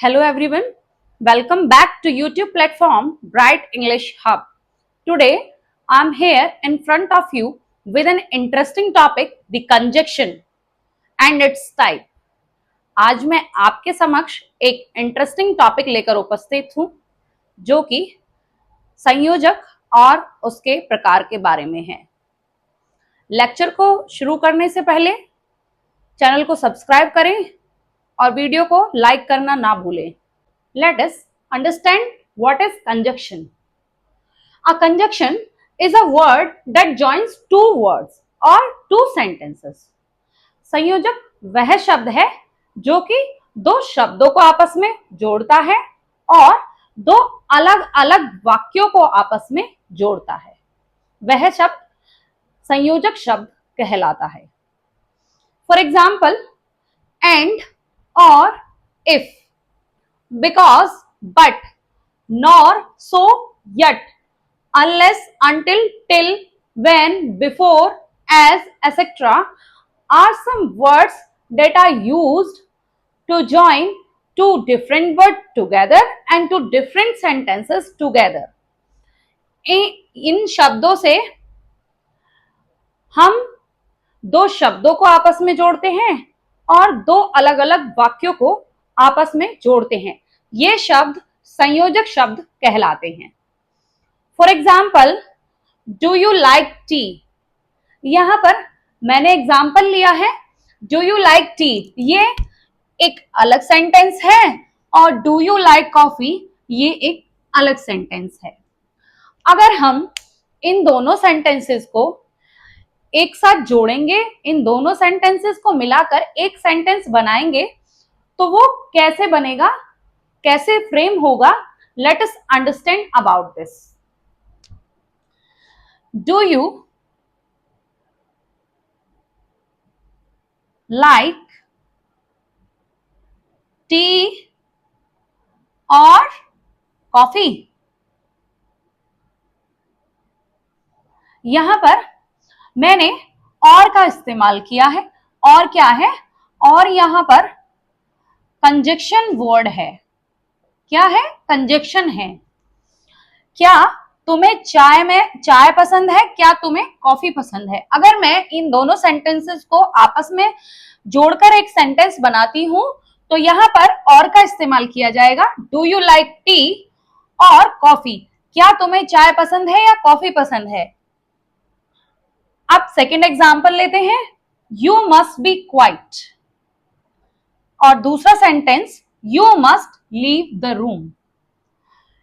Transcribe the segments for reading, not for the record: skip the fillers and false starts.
Hello everyone, welcome back to YouTube platform Bright English Hub. Today I am here in front of you with an interesting topic, the conjunction and its type. आज मैं आपके समक्ष एक interesting topic लेकर उपस्थित हूं जो कि संयोजक और उसके प्रकार के बारे में है। लेक्चर को शुरू करने से पहले चैनल को सब्सक्राइब करें और वीडियो को लाइक करना ना भूलें। Let us understand what is conjunction. A conjunction is a word that joins two words or two sentences. संयोजक वह शब्द है जो कि दो शब्दों को आपस में जोड़ता है और दो अलग अलग वाक्यों को आपस में जोड़ता है। वह शब्द संयोजक शब्द कहलाता है। For example, and or if, because, but, nor, so, yet, unless, until, till, when, before, as, etc. are some words that are used to join two different words together and two different sentences together. इन शब्दों से हम दो शब्दों को आपस में जोड़ते हैं और दो अलग अलग वाक्यों को आपस में जोड़ते हैं। ये शब्द संयोजक शब्द कहलाते हैं। For example, do you like T. यहां पर मैंने एग्जाम्पल लिया है डू यू लाइक टी, ये एक अलग सेंटेंस है और डू यू लाइक कॉफी ये एक अलग सेंटेंस है। अगर हम इन दोनों सेंटेंसेस को एक साथ जोड़ेंगे, इन दोनों सेंटेंसेस को मिलाकर एक सेंटेंस बनाएंगे तो वो कैसे बनेगा, कैसे फ्रेम होगा, late us understand about this. Do you like T or coffee. यहां पर मैंने और का इस्तेमाल किया है। और क्या है? और यहां पर कंजक्शन वर्ड है। क्या है? कंजक्शन है। क्या तुम्हें चाय पसंद है? क्या तुम्हें कॉफी पसंद है? अगर मैं इन दोनों सेंटेंसेस को आपस में जोड़कर एक सेंटेंस बनाती हूं तो यहां पर और का इस्तेमाल किया जाएगा। Do you like T or coffee. क्या तुम्हें चाय पसंद है या कॉफी पसंद है? अब सेकेंड एग्जाम्पल लेते हैं, यू मस्ट बी क्वाइट और दूसरा sentence you must leave the room.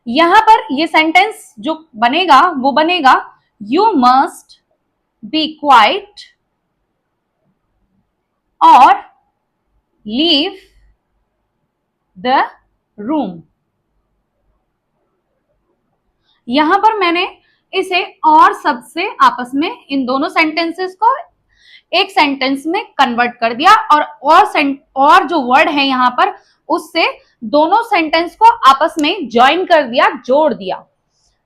यहां पर ये सेंटेंस जो बनेगा वो बनेगा यू मस्ट बी क्वाइट और लीव द रूम। यहां पर मैंने इसे और शब्द से आपस में इन दोनों सेंटेंसेस को एक सेंटेंस में कन्वर्ट कर दिया और जो वर्ड है यहां पर उससे दोनों सेंटेंस को आपस में ज्वाइन कर दिया, जोड़ दिया।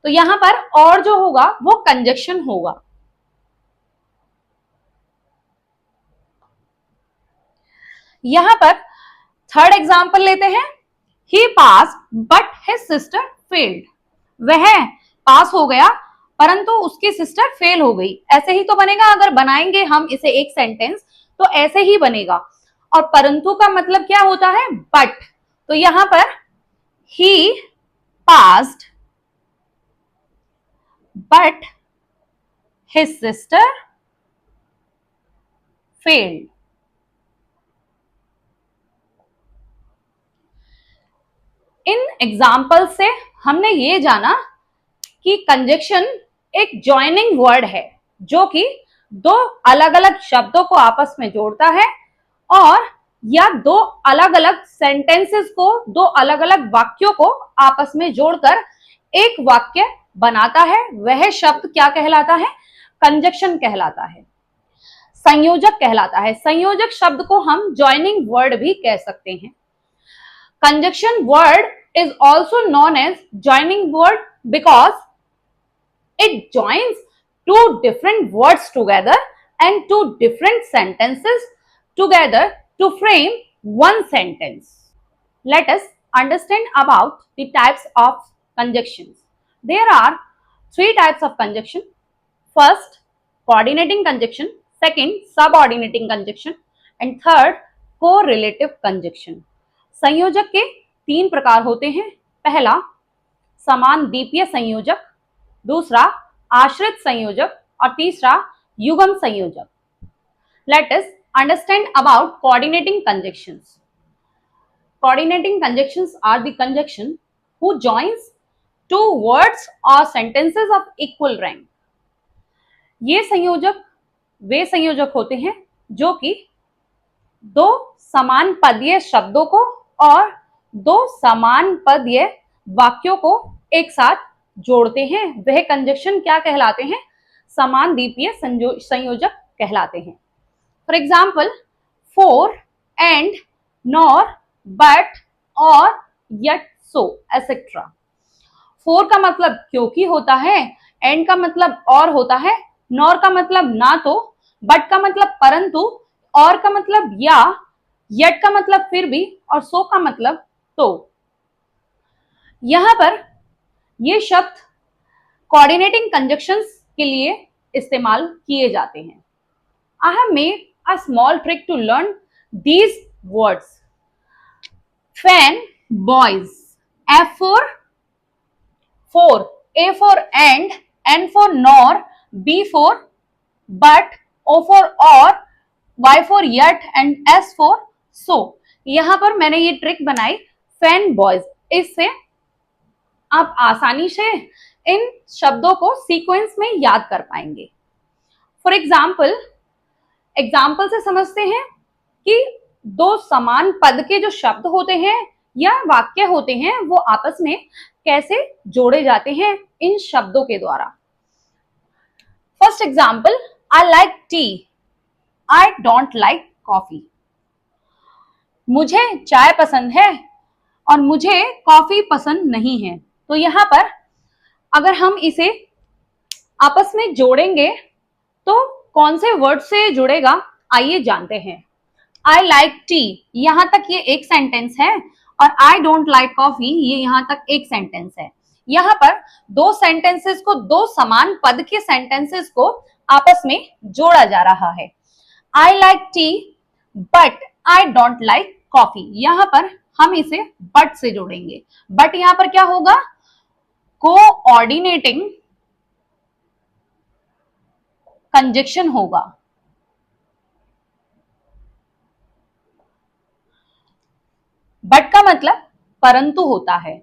तो यहां पर और जो होगा वो कंजक्शन होगा। यहां पर थर्ड एग्जांपल लेते हैं, he passed but his sister failed. वह पास हो गया परंतु उसकी सिस्टर फेल हो गई। ऐसे ही तो बनेगा, अगर बनाएंगे हम इसे एक सेंटेंस तो ऐसे ही बनेगा। और परंतु का मतलब क्या होता है? बट। तो यहां पर he passed but his sister failed. इन एग्जाम्पल से हमने ये जाना कि कंजक्शन एक ज्वाइनिंग वर्ड है जो कि दो अलग अलग शब्दों को आपस में जोड़ता है और या दो अलग अलग सेंटेंसेस को, दो अलग अलग वाक्यों को आपस में जोड़कर एक वाक्य बनाता है। वह शब्द क्या कहलाता है? कंजक्शन कहलाता है, संयोजक कहलाता है। संयोजक शब्द को हम ज्वाइनिंग वर्ड भी कह सकते हैं। Conjunction word is also known as joining word because it joins two different words together and two different sentences together to frame one sentence. Let us understand about the types of conjunctions. There are three types of conjunction. First, coordinating conjunction. Second, subordinating conjunction. And third, correlative conjunction. संयोजक के तीन प्रकार होते हैं. पहला, समान द्वीपीय संयोजक. दूसरा, आश्रित संयोजक. और तीसरा, युग्म संयोजक. Let us understand about coordinating conjunctions. Coordinating conjunctions are the conjunction who joins two words or sentences of equal rank. ये संयोजक वे संयोजक होते हैं जो कि दो समान पदीय शब्दों को और दो समान पदीय वाक्यों को एक साथ जोड़ते हैं. वह कंजक्शन क्या कहलाते हैं? समान द्वीपीय संयोजक कहलाते हैं. For example, four and, nor, but, और, यट, सो, एसेट्रा. फोर का मतलब क्योंकि होता है, एंड का मतलब और होता है, नॉर का मतलब ना तो, बट का मतलब परंतु, और का मतलब या, यट का मतलब फिर भी, और सो का मतलब तो. यहां पर ये शब्द कोऑर्डिनेटिंग कंजक्शंस के लिए इस्तेमाल किए जाते हैं. I have made a small trick to learn these words. Fan, boys. F for four, A for and, N for nor, B for but, O for or, Y for yet and S for so. यहां पर मैंने ये trick बनाई fan boys. इससे आप आसानी से इन शब्दों को सीक्वेंस में याद कर पाएंगे. फॉर एग्जाम्पल से समझते हैं कि दो समान पद के जो शब्द होते हैं या वाक्य होते हैं वो आपस में कैसे जोड़े जाते हैं इन शब्दों के द्वारा. First example, I like T, I don't like coffee. मुझे चाय पसंद है और मुझे कॉफी पसंद नहीं है. तो यहां पर अगर हम इसे आपस में जोड़ेंगे तो कौन से वर्ड से जुड़ेगा, आइए जानते हैं. आई लाइक टी, यहां तक ये एक सेंटेंस है, और आई डोंट लाइक कॉफी, ये यहां तक एक सेंटेंस है. यहां पर दो सेंटेंसेस को, दो समान पद के सेंटेंसेस को आपस में जोड़ा जा रहा है. I like T but I don't like coffee. यहां पर हम इसे बट से जोड़ेंगे. बट यहां पर क्या होगा? कोऑर्डिनेटिंग कंजक्शन होगा. बट का मतलब परंतु होता है.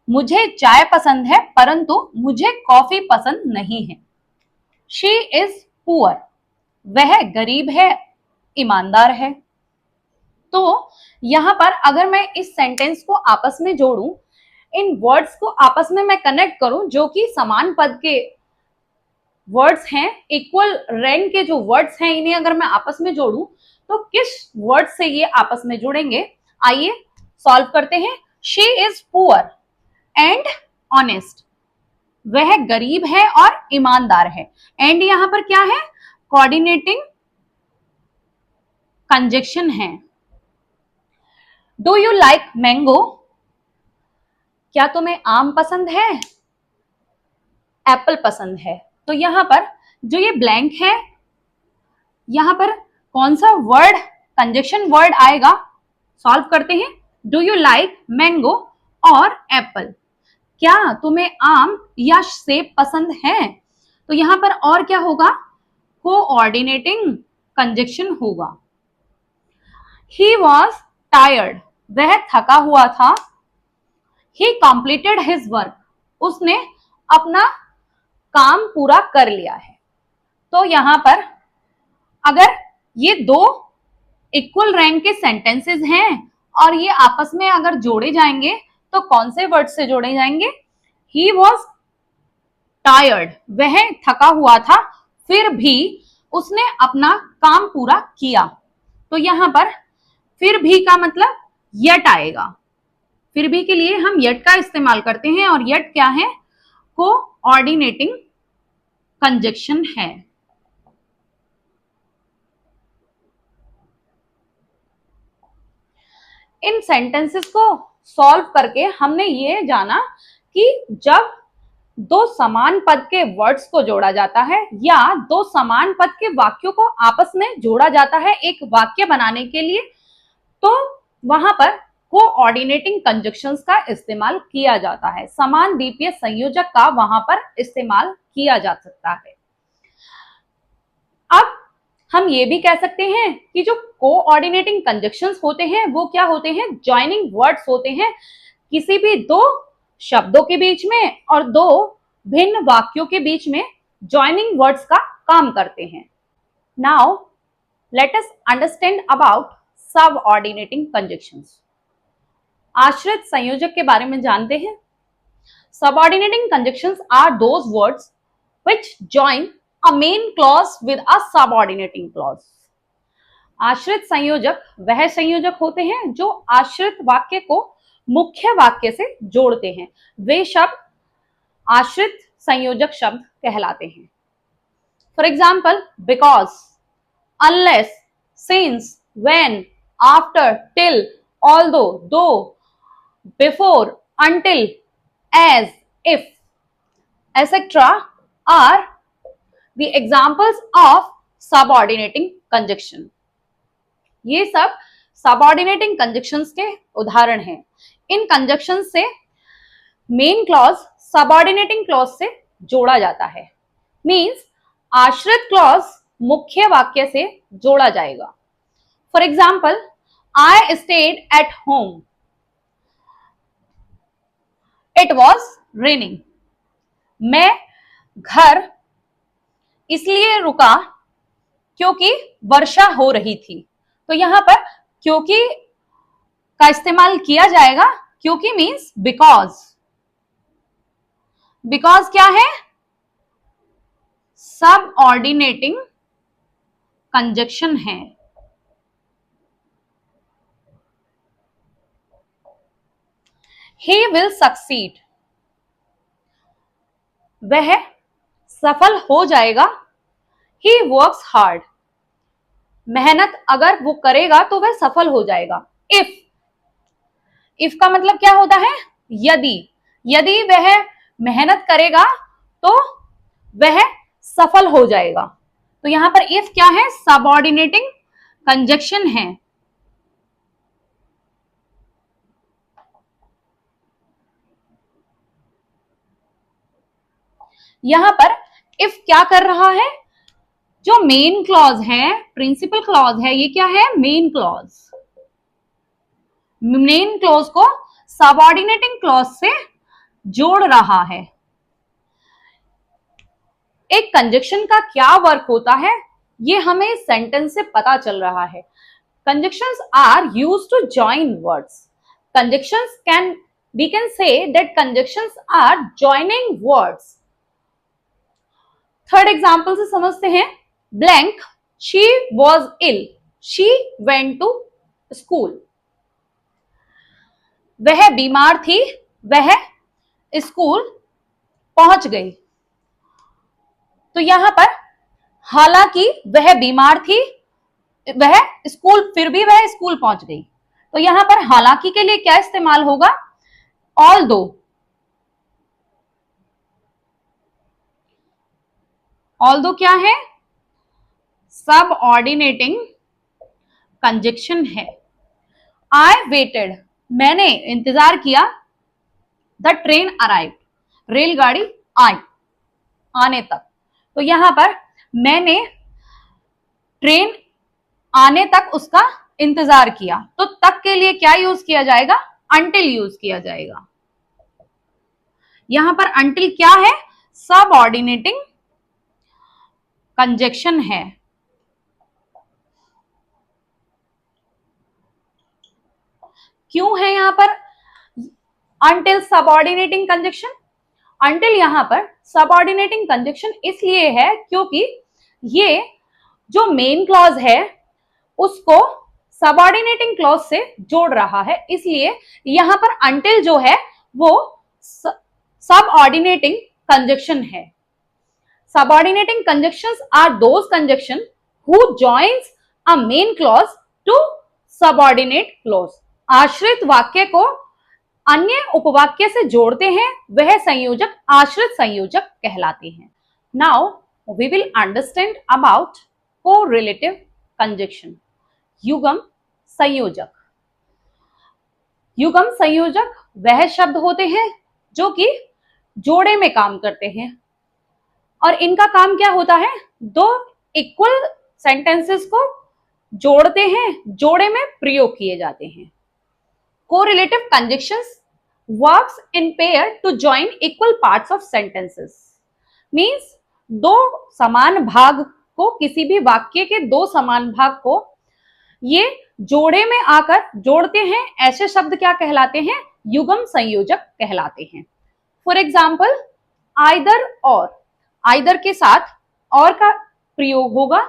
मुझे चाय पसंद है परंतु मुझे कॉफी पसंद नहीं है. शी इज पुअर, वह गरीब है, ईमानदार है. तो यहां पर अगर मैं इस सेंटेंस को आपस में जोड़ूं, इन वर्ड्स को आपस में मैं कनेक्ट करूं जो कि समान पद के वर्ड्स हैं, इक्वल रैंक के जो वर्ड्स हैं, इन्हें अगर मैं आपस में जोड़ूं तो किस वर्ड से ये आपस में जुड़ेंगे, आइए सॉल्व करते हैं. She is poor and honest, वह गरीब है और ईमानदार है. एंड यहां पर क्या है? कोऑर्डिनेटिंग कंजक्शन है. डू यू लाइक मैंगो, क्या तुम्हें आम पसंद है? एप्पल पसंद है. तो यहां पर जो ये ब्लैंक है, यहां पर कौन सा वर्ड कंजक्शन वर्ड आएगा, सॉल्व करते हैं. डू यू लाइक मैंगो और एप्पल, क्या तुम्हें आम या सेब पसंद है? तो यहां पर और क्या होगा? कोऑर्डिनेटिंग कंजक्शन होगा. ही वॉज टायर्ड, वह थका हुआ था. ही कंप्लीटेड हिज वर्क, उसने अपना काम पूरा कर लिया है. तो यहां पर अगर ये दो इक्वल रैंक के सेंटेंसेस हैं और ये आपस में अगर जोड़े जाएंगे तो कौन से वर्ड से जोड़े जाएंगे? ही वॉज टायर्ड, वह थका हुआ था, फिर भी उसने अपना काम पूरा किया. तो यहां पर फिर भी का मतलब यट आएगा. फिर भी के लिए हम यट का इस्तेमाल करते हैं, और यट क्या है? कोऑर्डिनेटिंग कंजक्शन है. इन सेंटेंसेस को सॉल्व करके हमने ये जाना कि जब दो समान पद के वर्ड्स को जोड़ा जाता है या दो समान पद के वाक्यों को आपस में जोड़ा जाता है एक वाक्य बनाने के लिए, तो वहां पर कोऑर्डिनेटिंग कंजक्शंस का इस्तेमाल किया जाता है। समान द्वीपीय संयोजक का वहां पर इस्तेमाल किया जा सकता है। अब हम ये भी कह सकते हैं कि जो कोऑर्डिनेटिंग कंजक्शंस होते हैं वो क्या होते हैं, ज्वाइनिंग वर्ड्स होते हैं किसी भी दो शब्दों के बीच में और दो भिन्न वाक्यों के बीच में ज्वाइनिंग वर्ड्स का काम करते हैं। Now let us understand about subordinating conjunctions. आश्रित संयोजक के बारे में जानते हैं। Subordinating conjunctions are those words which join a main clause with a subordinating clause। आश्रित संयोजक वह संयोजक होते हैं जो आश्रित वाक्य को मुख्य वाक्य से जोड़ते हैं। वे शब्द आश्रित संयोजक शब्द कहलाते हैं। For example, because, unless, since, when, after, till, although, दो, before, until, as, if, etc. are the examples of subordinating conjunction। ये सब सबऑर्डिनेटिंग कंजक्शंस के उदाहरण हैं। इन कंजक्शंस से मेन क्लॉज सबऑर्डिनेटिंग क्लॉज से जोड़ा जाता है। मींस आश्रित क्लॉज मुख्य वाक्य से जोड़ा जाएगा। For example, I stayed at home, it was raining. मैं घर इसलिए रुका क्योंकि वर्षा हो रही थी। तो यहां पर क्योंकि का इस्तेमाल किया जाएगा। क्योंकि मीन्स बिकॉज। बिकॉज क्या है? सबऑर्डिनेटिंग कंजक्शन है। ही विल सक्सीड, वह सफल हो जाएगा। ही वर्क्स हार्ड, मेहनत अगर वो करेगा तो वह सफल हो जाएगा। इफ का मतलब क्या होता है? यदि। यदि वह मेहनत करेगा तो वह सफल हो जाएगा। तो यहां पर इफ क्या है? सबऑर्डिनेटिंग कंजक्शन है। यहां पर इफ क्या कर रहा है? जो मेन क्लॉज है, प्रिंसिपल क्लॉज है, ये क्या है? Main clause. मेन क्लॉज को सबऑर्डिनेटिंग क्लॉज से जोड़ रहा है। एक कंजक्शन का क्या वर्क होता है ये हमें सेंटेंस से पता चल रहा है। Conjunctions are used to join words. Conjunctions can, we can say that conjunctions are joining words. Third example से समझते हैं। Blank, she was ill, she went to school. वह बीमार थी, वह स्कूल पहुंच गई। तो यहां पर हालांकि वह बीमार थी, वह स्कूल, फिर भी वह स्कूल पहुंच गई। तो यहां पर हालांकि के लिए क्या इस्तेमाल होगा? ऑल्दो। ऑल्दो क्या है? सबऑर्डिनेटिंग कंजक्शन है। आई वेटेड, मैंने इंतजार किया। द ट्रेन अराइव, रेलगाड़ी आई, आने तक। तो यहां पर मैंने ट्रेन आने तक उसका इंतजार किया। तो तक के लिए क्या यूज किया जाएगा? अंटिल यूज किया जाएगा। यहां पर अंटिल क्या है? सबऑर्डिनेटिंग कंजक्शन है। क्यों है यहां पर अंटिल सबऑर्डिनेटिंग कंजक्शन? अंटिल यहां पर सबऑर्डिनेटिंग कंजक्शन इसलिए है क्योंकि ये जो मेन क्लॉज है उसको सबऑर्डिनेटिंग क्लॉज से जोड़ रहा है, इसलिए यहां पर अंटिल जो है वो सबऑर्डिनेटिंग कंजक्शन है। Subordinating conjunctions are those conjunction who joins a main clause to subordinate clause. आश्रित वाक्य को अन्य उपवाक्य से जोड़ते हैं वह संयोजक आश्रित संयोजक कहलाते हैं। Now we will understand about correlative conjunction. युग्म संयोजक। युग्म संयोजक वह शब्द होते हैं जो कि जोड़े में काम करते हैं और इनका काम क्या होता है, दो इक्वल सेंटेंसेस को जोड़ते हैं, जोड़े में प्रयोग किए जाते हैं। Correlative conjunctions works in pair to join equal parts of sentences. Means दो समान भाग को, किसी भी वाक्य के दो समान भाग को ये जोड़े में आकर जोड़ते हैं, ऐसे शब्द क्या कहलाते हैं, युग्म संयोजक कहलाते हैं। फॉर एग्जाम्पल आइदर और, आइदर के साथ और का प्रयोग होगा,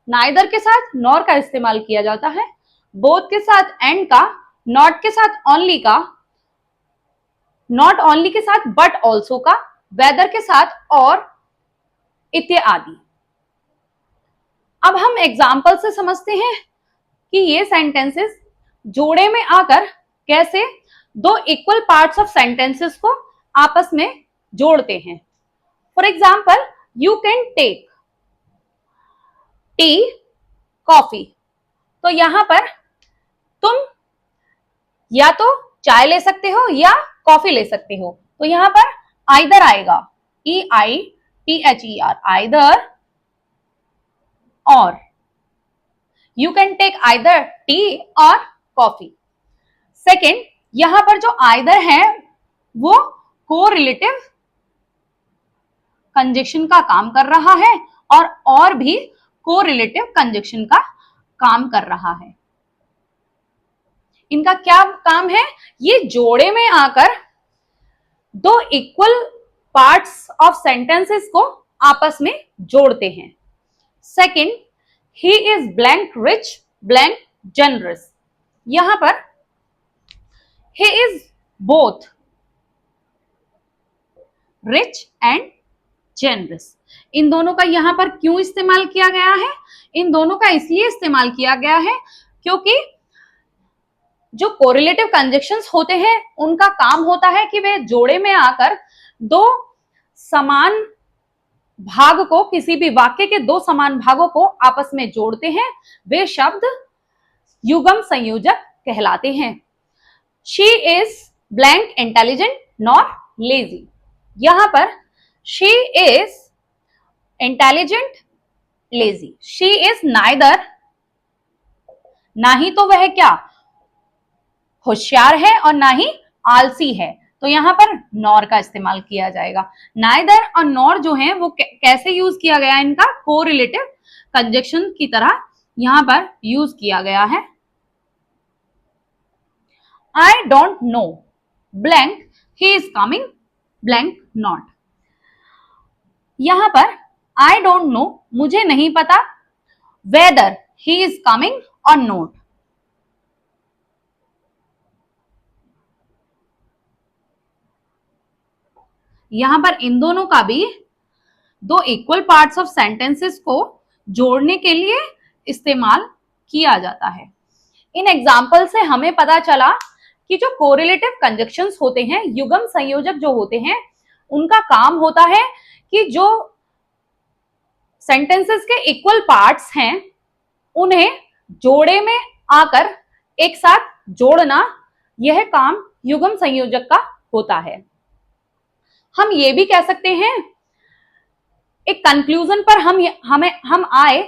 नाइदर के साथ नॉर का इस्तेमाल किया जाता है, बोथ के साथ एंड का, नॉट के साथ ओनली का, नॉट ओनली के साथ बट ऑल्सो का, वेदर के साथ और, इत्यादि। अब हम एग्जाम्पल से समझते हैं कि ये सेंटेंसेस जोड़े में आकर कैसे दो इक्वल पार्ट्स ऑफ सेंटेंसेस को आपस में जोड़ते हैं। For example you can take tea coffee. तो यहां पर तुम या तो चाय ले सकते हो या कॉफी ले सकते हो, तो यहां पर आइदर आएगा, EITHER, either or. You can take either tea or coffee. Second, यहां पर जो आइदर है वो कोरिलेटिव कंजक्शन का काम कर रहा है और भी कोरिलेटिव कंजक्शन का काम कर रहा है। इनका क्या काम है, ये जोड़े में आकर दो इक्वल पार्ट्स ऑफ सेंटेंसेस को आपस में जोड़ते हैं। Second, he is blank rich blank generous. यहां पर he is both rich and generous. इन दोनों का यहां पर क्यों इस्तेमाल किया गया है, इन दोनों का इसलिए इस्तेमाल किया गया है क्योंकि जो कोरिलेटिव कंजक्शंस होते हैं उनका काम होता है कि वे जोड़े में आकर दो समान भाग को, किसी भी वाक्य के दो समान भागों को आपस में जोड़ते हैं, वे शब्द युग्म संयोजक कहलाते हैं। She is blank intelligent nor lazy. यहां पर she is intelligent lazy, she is neither, ना ही तो वह क्या होशियार है और ना ही आलसी है, तो यहां पर नॉर का इस्तेमाल किया जाएगा। नाइदर और नॉर जो है वो कैसे यूज किया गया, इनका कोरिलेटिव कंजक्शन की तरह यहां पर यूज किया गया है। I don't know blank he is coming blank not. यहां पर आई डोंट नो, मुझे नहीं पता, वेदर ही इज कमिंग और नॉट। यहां पर इन दोनों का भी दो इक्वल पार्ट्स ऑफ सेंटेंसेस को जोड़ने के लिए इस्तेमाल किया जाता है। इन एग्जाम्पल से हमें पता चला कि जो कोरिलेटिव कंजक्शंस होते हैं, युग्म संयोजक जो होते हैं, उनका काम होता है कि जो सेंटेंसेस के इक्वल पार्ट्स हैं उन्हें जोड़े में आकर एक साथ जोड़ना, यह काम युग्म संयोजक का होता है। हम ये भी कह सकते हैं, एक कंक्लूजन पर हम आए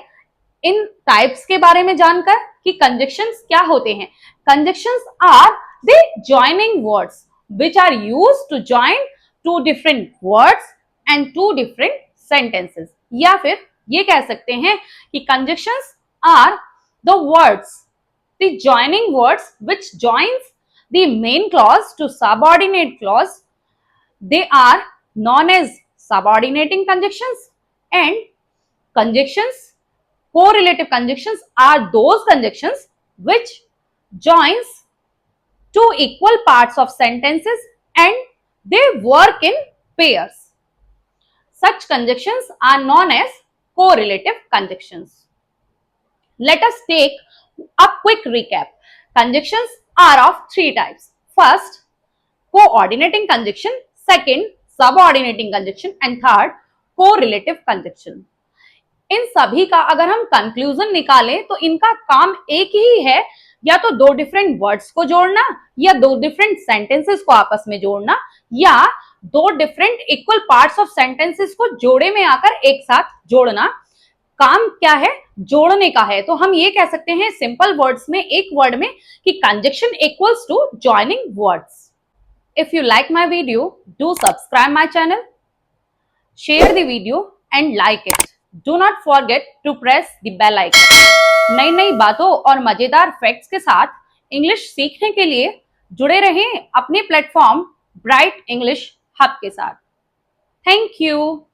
इन टाइप्स के बारे में जानकर कि कंजक्शंस क्या होते हैं। Conjunctions are the joining words which are used to join two different words and two different sentences. या फिर ये कह सकते हैं कि conjunctions are the words, the joining words which joins the main clause to subordinate clause. They are known as subordinating conjunctions, and conjunctions, correlative conjunctions are those conjunctions which joins two equal parts of sentences and they work in pairs. Such conjunctions are known as correlative conjunctions. Let us take a quick recap. Conjunctions are of three types. First, coordinating conjunction, second subordinating conjunction and third correlative conjunction. इन सभी का अगर हम conclusion निकालें तो इनका काम एक ही है, या तो दो डिफरेंट वर्ड्स को जोड़ना, या दो डिफरेंट सेंटेंसेस को आपस में जोड़ना, या दो different equal parts of sentences को जोड़े में आकर एक साथ जोड़ना। काम क्या है? जोड़ने का है। तो हम ये कह सकते हैं सिंपल वर्ड्स में, एक वर्ड में, कि conjunction equals to joining words. If you like my video, do subscribe my channel, share the video and like it. Do not forget to press the bell icon. नई नई बातों और मजेदार facts के साथ इंग्लिश सीखने के लिए जुड़े रहें अपने प्लेटफॉर्म ब्राइट इंग्लिश हब के साथ। Thank you.